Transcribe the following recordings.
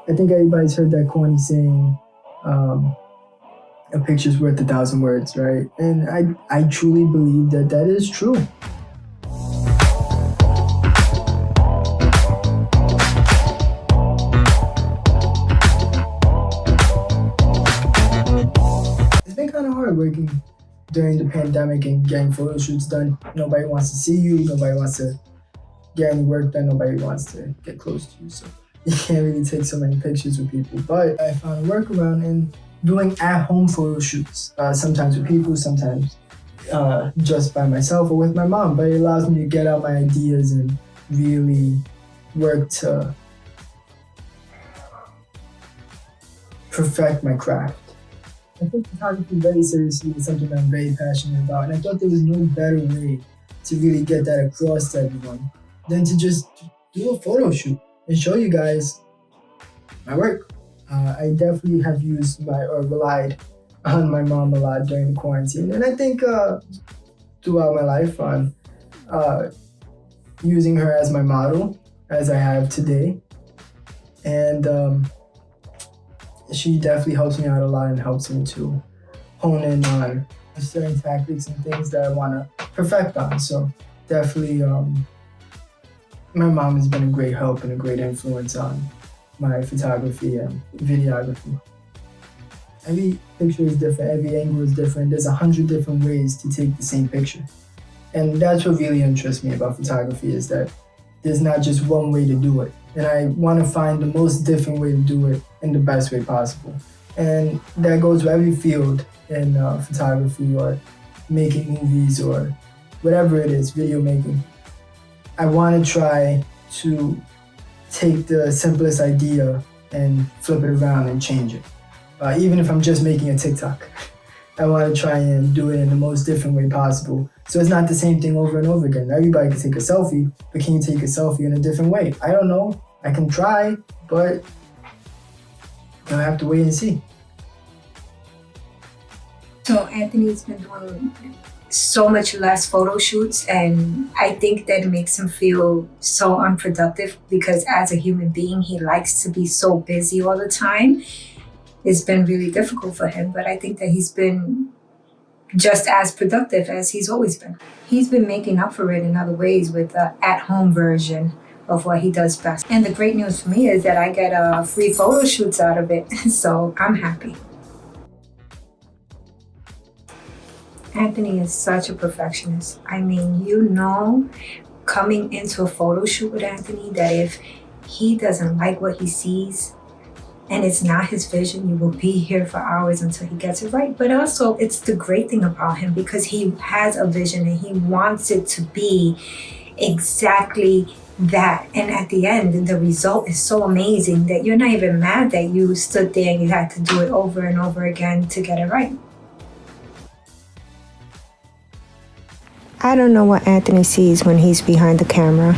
I think everybody's heard that corny saying, um, a picture's worth 1,000 words, right? And I truly believe that that is true. It's been kind of hard working during the pandemic and getting photo shoots done. Nobody wants to see you. Nobody wants to get any work done. Nobody wants to get close to you. So you can't really take so many pictures with people. But I found a workaround in doing at-home photo shoots. Sometimes with people, sometimes just by myself or with my mom. But it allows me to get out my ideas and really work to perfect my craft. I take photography very seriously. It's something I'm very passionate about, and I thought there was no better way to really get that across to everyone than to just do a photo shoot and show you guys my work. I definitely have used or relied on my mom a lot during the quarantine, and I think throughout my life on using her as my model, as I have today, and she definitely helps me out a lot and helps me to hone in on certain tactics and things that I want to perfect on. So definitely, my mom has been a great help and a great influence on my photography and videography. Every picture is different, every angle is different. There's 100 different ways to take the same picture. And that's what really interests me about photography, is that there's not just one way to do it. And I want to find the most different way to do it in the best way possible. And that goes with every field in photography or making movies or whatever it is, video making. I want to try to take the simplest idea and flip it around and change it. Even if I'm just making a TikTok, I want to try and do it in the most different way possible. So it's not the same thing over and over again. Everybody can take a selfie, but can you take a selfie in a different way? I don't know. I can try, but you'll have to wait and see. So Anthony's been doing so much less photo shoots, and I think that it makes him feel so unproductive because as a human being, he likes to be so busy all the time. It's been really difficult for him, but I think that he's been just as productive as he's always been. He's been making up for it in other ways with the at-home version of what he does best. And the great news for me is that I get free photo shoots out of it, so I'm happy. Anthony is such a perfectionist. I mean, coming into a photo shoot with Anthony, that if he doesn't like what he sees, and it's not his vision, you will be here for hours until he gets it right. But also, it's the great thing about him because he has a vision and he wants it to be exactly that. And at the end, the result is so amazing that you're not even mad that you stood there and you had to do it over and over again to get it right. I don't know what Anthony sees when he's behind the camera,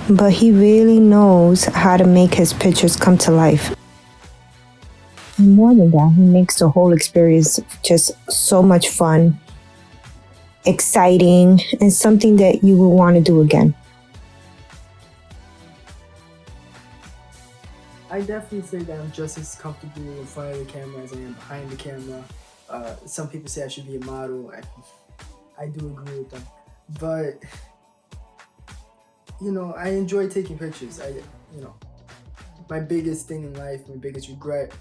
but he really knows how to make his pictures come to life. And more than that, he makes the whole experience just so much fun, exciting, and something that you will want to do again. I definitely say that I'm just as comfortable in front of the camera as I am behind the camera. Some people say I should be a model. I do agree with them. But, I enjoy taking pictures. My biggest thing in life, my biggest regret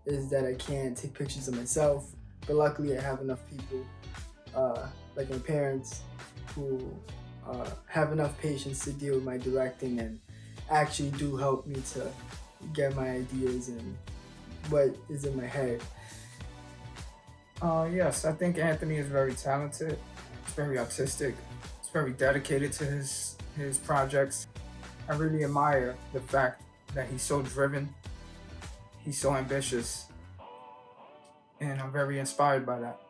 is that I can't take pictures of myself. But luckily I have enough people, like my parents, who have enough patience to deal with my directing and actually do help me to get my ideas and what is in my head. Yes, I think Anthony is very talented. He's very artistic. He's very dedicated to his projects. I really admire the fact that he's so driven. He's so ambitious. And I'm very inspired by that.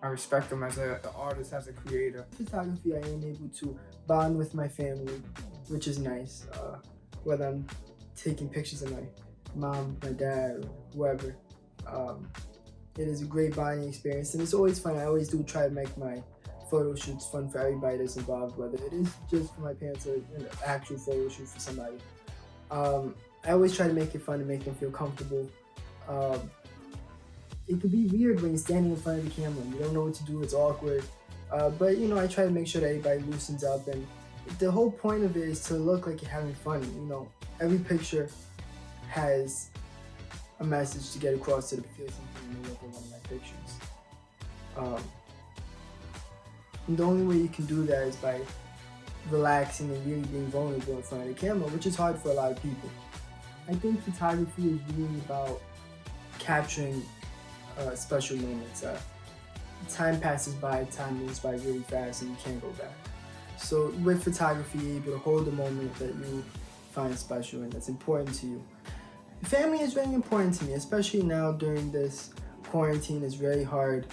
I respect him as an artist, as a creator. Photography, I am able to bond with my family, which is nice. Whether I'm taking pictures of my mom, my dad, or whoever. It is a great bonding experience, and it's always fun. I always do try to make my photo shoots fun for everybody that's involved, whether it is just for my parents or an actual photo shoot for somebody. I always try to make it fun and make them feel comfortable. It could be weird when you're standing in front of the camera. You don't know what to do. It's awkward. But you know, I try to make sure that everybody loosens up, and the whole point of it is to look like you're having fun. You know, every picture has a message to get across to the feel something when they look at one of my pictures. And the only way you can do that is by relaxing and really being vulnerable in front of the camera, which is hard for a lot of people. I think photography is really about capturing special moments. Time passes by, time moves by really fast, and you can't go back. So with photography, you're able to hold a moment that you find special and that's important to you. Family is very important to me, especially now during this quarantine. It's very hard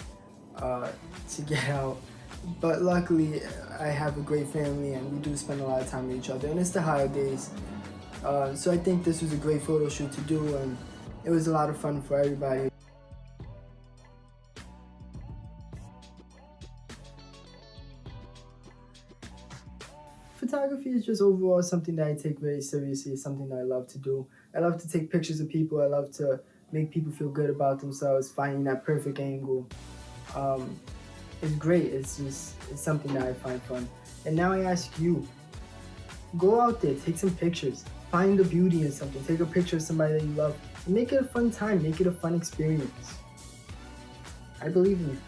to get out. But luckily, I have a great family and we do spend a lot of time with each other. And it's the holidays. So I think this was a great photo shoot to do, and it was a lot of fun for everybody. Photography is just overall something that I take very seriously. It's something that I love to do. I love to take pictures of people. I love to make people feel good about themselves, finding that perfect angle. It's great. It's something that I find fun. And now I ask you, go out there, take some pictures, find the beauty in something, take a picture of somebody that you love, and make it a fun time, make it a fun experience. I believe in you.